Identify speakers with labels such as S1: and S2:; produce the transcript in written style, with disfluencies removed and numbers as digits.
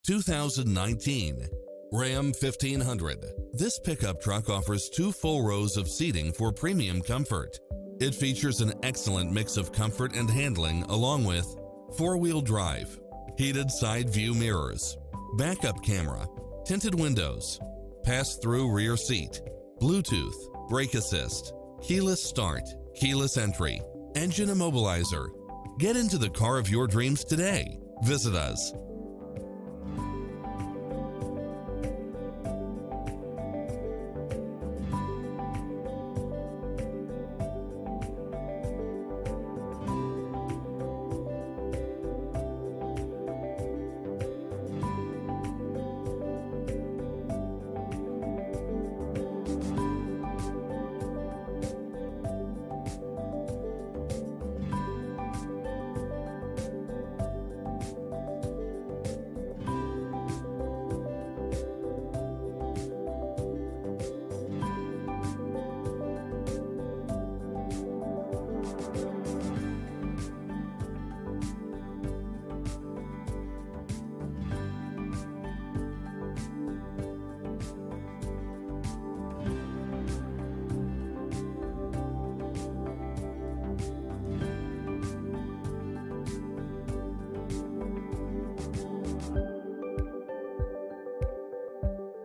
S1: 2019 Ram 1500. This pickup truck offers 2 full rows of seating for premium comfort. It features an excellent mix of comfort and handling along with 4-wheel drive, heated side view mirrors, backup camera, tinted windows, pass-through rear seat, Bluetooth, brake assist, keyless start, keyless entry, engine immobilizer. Get into the car of your dreams today. Visit us.